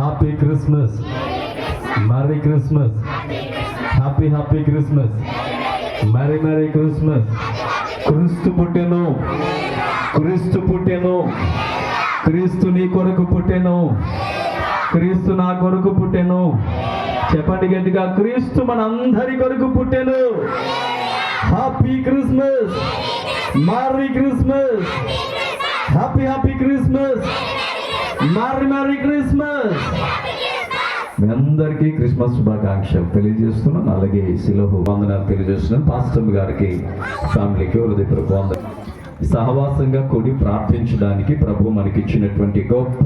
Happy Christmas, merry Christmas, happy happy Christmas, merry merry Christmas. క్రీస్తు పుట్టెను, క్రీస్తు పుట్టెను, క్రీస్తు నీ కొరకు పుట్టెను, క్రీస్తు నా కొరకు పుట్టెను. చెప్పండి గట్టిగా, క్రీస్తు మన అందరి కొరకు పుట్టెను. Happy Christmas, merry Christmas, happy happy Christmas, merry merry Christmas. మీ అందరికీ క్రిస్మస్ శుభాకాంక్షలు తెలియజేస్తున్నాను. అలాగే శిలోహు వందనాలు తెలియజేస్తున్నాను. పాస్టర్ గారికి, ఫ్యామిలీకి హృదయపూర్వక వందనాలు. సహవాసంగా కూడి ప్రార్థించడానికి ప్రభు మనకిచ్చినటువంటి గొప్ప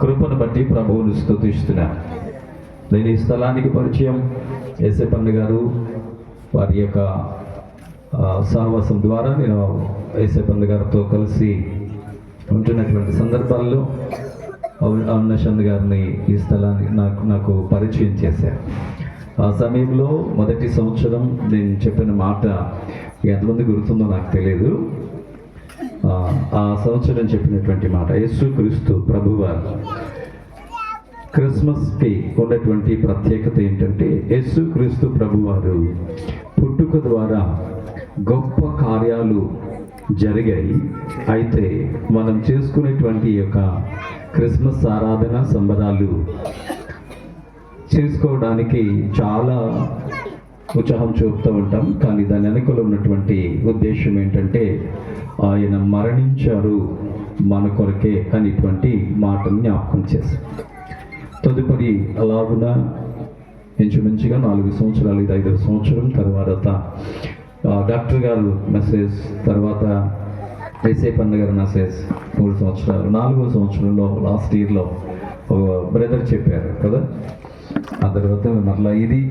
కృపను బట్టి ప్రభువును స్తుతిస్తున్నాను. నేను ఈ స్థలానికి పరిచయం ఏసేపన్న గారు వారి యొక్క సహవాసం ద్వారా నేను ఏసేపన్న గారితో కలిసి ఉంటున్నటువంటి సందర్భాల్లో అవినాష్ గారిని ఈ స్థలాన్ని నాకు పరిచయం చేశారు. ఆ సమయంలో మొదటి సంవత్సరం నేను చెప్పిన మాట ఎంతమంది గుర్తుందో నాకు తెలియదు. ఆ సంవత్సరం చెప్పినటువంటి మాట, యేసుక్రీస్తు ప్రభువారు క్రిస్మస్కి ఉన్నటువంటి ప్రత్యేకత ఏంటంటే, యేసుక్రీస్తు ప్రభువారు పుట్టుక ద్వారా గొప్ప కార్యాలు జరిగాయి. అయితే మనం చేసుకునేటువంటి యొక్క క్రిస్మస్ ఆరాధన సంబరాలు చేసుకోవడానికి చాలా ఉత్సాహం చూపుతూ ఉంటాం. కానీ దాని వెనుకలో ఉన్నటువంటి ఉద్దేశం ఏంటంటే, ఆయన మరణించారు మన కొరకే అనేటువంటి మాటను జ్ఞాపకం చేశారు. తదుపరి అలాగున ఇంచుమించుగా 4 సంవత్సరాలు, 5వ సంవత్సరం తర్వాత డాక్టర్ గారు మెసేజ్, తర్వాత ఏసేపన్న గారు మెసేజ్ 3 సంవత్సరాలు. 4వ సంవత్సరంలో లాస్ట్ ఇయర్లో బ్రదర్ చెప్పారు కదా. ఆ తర్వాత మరలా ఇది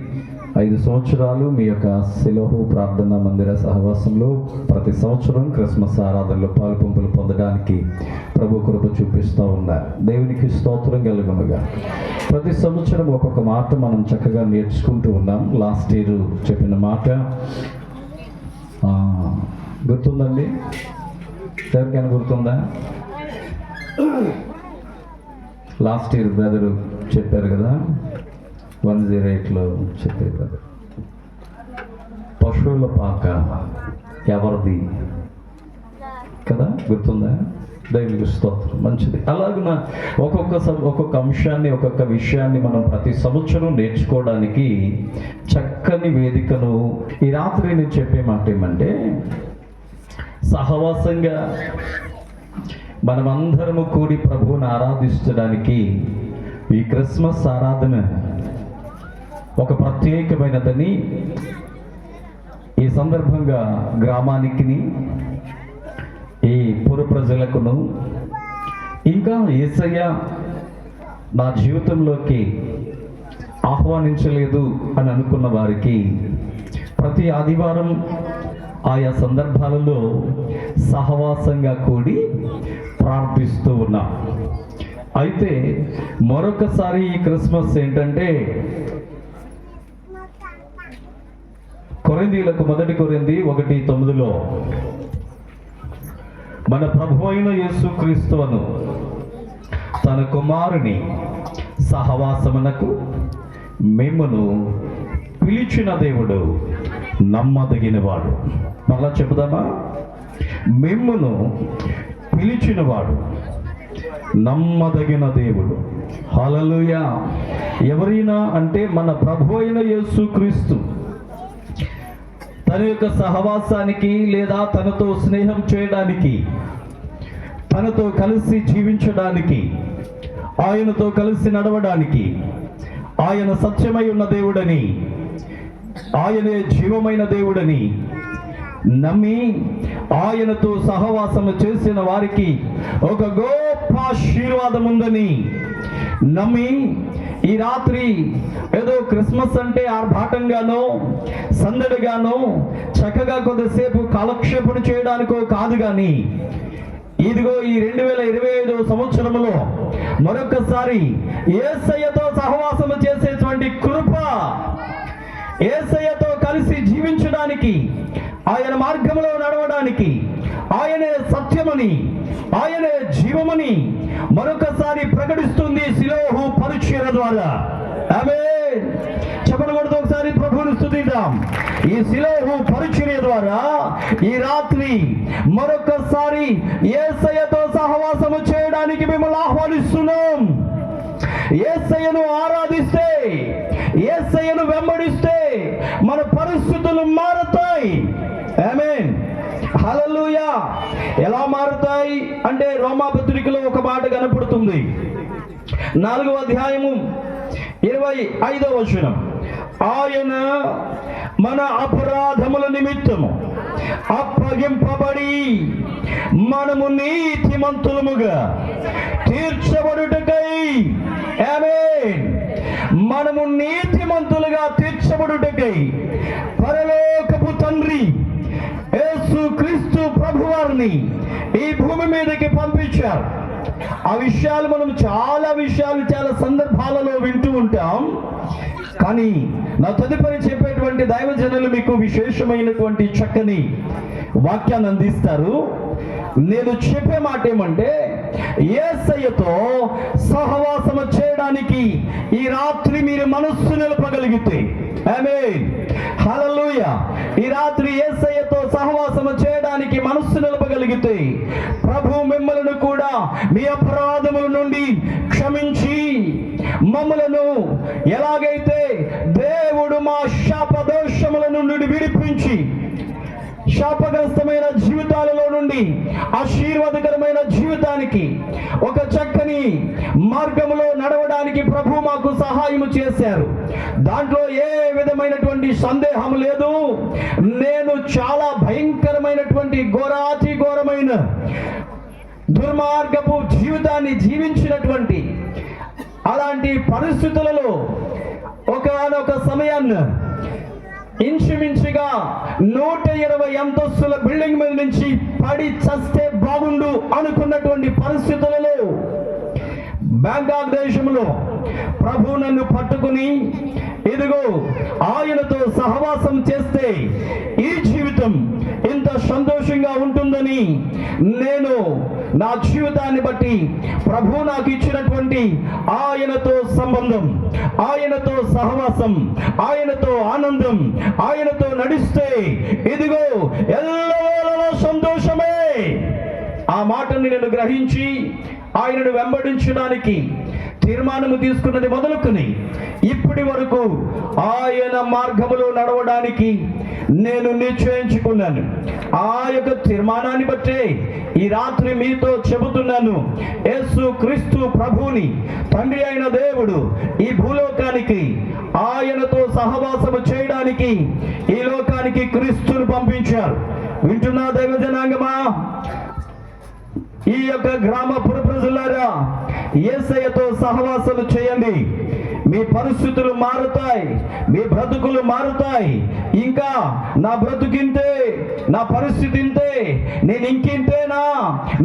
5 సంవత్సరాలు మీ యొక్క శిలోహు ప్రార్థనా మందిర సహవాసంలో ప్రతి సంవత్సరం క్రిస్మస్ ఆరాధనలో పాలుపంపులు పొందడానికి ప్రభు కృప చూపిస్తూ ఉన్నారు. దేవునికి స్తోత్రం కలుగునుగా. ప్రతి సంవత్సరం ఒక్కొక్క మాట మనం చక్కగా నేర్చుకుంటూ ఉన్నాం. లాస్ట్ ఇయర్ చెప్పిన మాట గుర్తుందండి? ఎవరికైనా గుర్తుందా? లాస్ట్ ఇయర్ బ్రదరు చెప్పారు కదా, 108లో చెప్పారు కదా, పశువుల పాక ఎవరిది కదా, గుర్తుందా? దేవునికి స్తోత్రం. మంచిది. అలాగున ఒక్కొక్క అంశాన్ని, ఒక్కొక్క విషయాన్ని మనం ప్రతి సంవత్సరం నేర్చుకోవడానికి చక్కని వేదికను ఈ రాత్రి నేను చెప్పే మాట ఏమంటే, సహవాసంగా మనమందరము కూడి ప్రభువుని ఆరాధించడానికి ఈ క్రిస్మస్ ఆరాధన ఒక ప్రత్యేకమైనదని ఈ సందర్భంగా గ్రామానికి, ఈ పుర ప్రజలకును, ఇంకా యేసయ్య నా జీవితంలోకి ఆహ్వానించలేదు అని అనుకున్న వారికి ప్రతి ఆదివారం ఆయా సందర్భాలలో సహవాసంగా కూడి ప్రార్థిస్తూ ఉన్నాం. అయితే మరొకసారి ఈ క్రిస్మస్ ఏంటంటే, కొరింథీయులకు 1 కొరింథీ 1:9లో మన ప్రభు అయిన యేసుక్రీస్తును తన కుమారుని సహవాసమునకు మిమ్మును పిలిచిన దేవుడు నమ్మదగినవాడు. మళ్ళా చెబుదామా? మిమ్మును పిలిచినవాడు నమ్మదగిన దేవుడు. హల్లెలూయా. ఎవరైనా అంటే మన ప్రభు అయిన యేసుక్రీస్తు తన యొక్క సహవాసానికి, లేదా తనతో స్నేహం చేయడానికి, తనతో కలిసి జీవించడానికి, ఆయనతో కలిసి నడవడానికి, ఆయన సత్యమై ఉన్న దేవుడని, ఆయనే జీవమైన దేవుడని నమ్మి ఆయనతో సహవాసము చేసిన వారికి ఒక గొప్ప ఆశీర్వాదం ఉందని నమ్మి ఈ రాత్రి ఏదో క్రిస్మస్ అంటే ఆర్భాటంగానో సందడిగానో చక్కగా కొద్దిసేపు కాలక్షేపణ చేయడానికో కాదు, కానీ ఇదిగో ఈ 2025 సంవత్సరంలో మరొకసారి యేసయ్యతో సహవాసము చేసేటువంటి కృప, యేసయ్యతో కలిసి జీవించడానికి, ఆయన మార్గంలో నడవడానికి, ఆయనే సత్యమని, ఆయనే జీవమని మరొకసారి ప్రకటిస్తుంది శిలోహు పరిచర్య. పరిచర్య ద్వారా. ఆమేన్. చెప్పకూడదు, ఒకసారి ప్రభువుని స్తుతిద్దాం. ఈ శిలోహు పరిచర్య ద్వారా ఈ రాత్రి మరొకసారి యేసయ్యతో సహవాసము చేయడానికి మిమ్మల్ని ఆహ్వానిస్తున్నాం. యేసయ్యను ఆరాధిస్తే, యేసయ్యను వెంబడిస్తే మన పరిస్థితులు మారుతాయి. ఆమేన్. హల్లెలూయా. ఎలా మారుతాయి అంటే రోమాపత్రికలో ఒక మాట కనపడుతుంది. 4వ అధ్యాయము 25వ వచనం. ఆయన మన అపరాధముల నిమిత్తము అప్పగింపబడి మనము నీతిమంతులముగా తీర్చబడుటకై, ఆమేన్, మనము నీతిమంతులుగా తీర్చబడుటకై పరలోకపు తండ్రి యేసు క్రీస్తు ప్రభువారిని ఈ భూమి మీదకి పంపించారు. ఆ విషయాలు మనం చాలా సందర్భాలలో వింటూ ఉంటాం. కానీ నా తదుపరి చెప్పేటువంటి దైవజనులు మీకు విశేషమైనటువంటి చక్కని వాక్యాన్ని అందిస్తారు. నేను చెప్పే మాట ఏమంటే, యేసయ్యతో సహవాసం చేయడానికి ఈ రాత్రి మీరు మనస్సు నిలపగలిగితే, ఆమేన్, హల్లెలూయా, ఈ రాత్రి యేసయ్యతో సహవాసం చేయడానికి మనస్సు నిలపగలిగితే ప్రభు మిమ్మల్ని కూడా మీ అపరాధముల నుండి క్షమించి మమ్మలను ఎలాగైతే దేవుడు మా శాపదోషముల నుండి విడిపించి శాపగ్రస్తమైన జీవితాలలో నుండి ఆశీర్వాదకరమైన జీవితానికి ఒక చక్కని మార్గంలో నడవడానికి ప్రభు మాకు సహాయం చేశారు. దాంట్లో ఏ విధమైనటువంటి సందేహం లేదు. నేను చాలా భయంకరమైనటువంటి ఘోరాతి ఘోరమైన దుర్మార్గపు జీవితాన్ని జీవించినటువంటి అలాంటి పరిస్థితులలో ఒకనొక సమయాన్ని ఇంచుమించుగా 120 అంతస్తుల బిల్డింగ్ మీద నుంచి పడి చస్తే బాగుండు అనుకున్నటువంటి పరిస్థితులలో బ్యాంకాక్ దేశంలో ప్రభు నన్ను పట్టుకుని, ఇదిగో ఆయనతో సహవాసం చేస్తే ఈ జీవితం ఇంత సంతోషంగా ఉంటుందని నేను నా జీవితాన్ని బట్టి ప్రభు నాకు ఇచ్చినటువంటి ఆయనతో సంబంధం, ఆయనతో సహవాసం, ఆయనతో ఆనందం, ఆయనతో నడిస్తే ఇదిగో ఎల్లవేళలా సంతోషమే. ఆ మాటని నేను గ్రహించి ఆయనను వెంబడించడానికి తీర్మానము తీసుకున్నది మొదలుకొని ఇప్పటి వరకు ఆయన మార్గములో నడవడానికి నేను నిశ్చయించుకున్నాను. ఆ యొక్క తీర్మానాన్ని బట్టే ఈ రాత్రి మీతో చెబుతున్నాను. యేసు క్రీస్తు ప్రభువుని తండ్రి అయిన దేవుడు ఈ భూలోకానికి ఆయనతో సహవాసము చేయడానికి ఈ లోకానికి క్రీస్తును పంపించారు. వింటున్నా దైవజనాంగమా? ఈ యొక్క గ్రామ పుర ప్రజలారా, యేసయ్యతో సహవాసాలు చేయండి. మీ పరిస్థితులు మారుతాయి, మీ బ్రతుకులు మారుతాయి. ఇంకా నా బ్రతుకింతే, నా పరిస్థితి ఇంతే, నేను ఇంకింతేనా,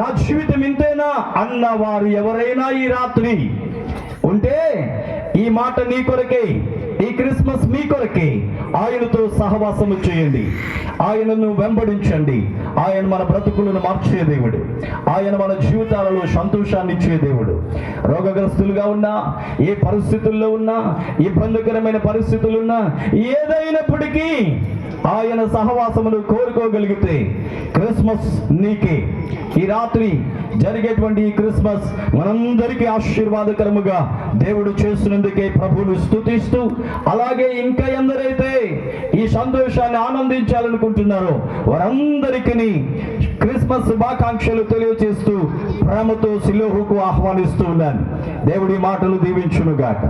నా జీవితం ఇంతేనా అన్న వారు ఎవరైనా ఈ రాత్రి ఉంటే ఈ మాట నీ కొరకే, ఈ క్రిస్మస్ మీ కొరకే. ఆయనతో సహవాసము చేయండి, ఆయనను వెంబడించండి. ఆయన మన బ్రతుకులను మార్చే దేవుడు, ఆయన మన జీవితాలలో సంతోషాన్ని ఇచ్చే దేవుడు. రోగగ్రస్తులుగా ఉన్నా, ఏ పరిస్థితుల్లో ఉన్నా, ఇబ్బందికరమైన పరిస్థితులున్నా, ఏదైనప్పటికీ ఆయన సహవాసమును కోరుకోగలిగితే క్రిస్మస్ నీకే. ఈ రాత్రి జరిగేటువంటి ఈ క్రిస్మస్ మనందరికీ ఆశీర్వాదకరముగా దేవుడు చేస్తున్నందుకే ప్రభువును స్తుతిస్తూ, అలాగే ఇంకా ఎందరైతే ఈ సంతోషాన్ని ఆనందించాలనుకుంటున్నారో వారందరికీ క్రిస్మస్ శుభాకాంక్షలు తెలియజేస్తూ ప్రేమతో శిలోహుకు ఆహ్వానిస్తూ ఉన్నాను. దేవుడి మాటలు దీవించునుగాక.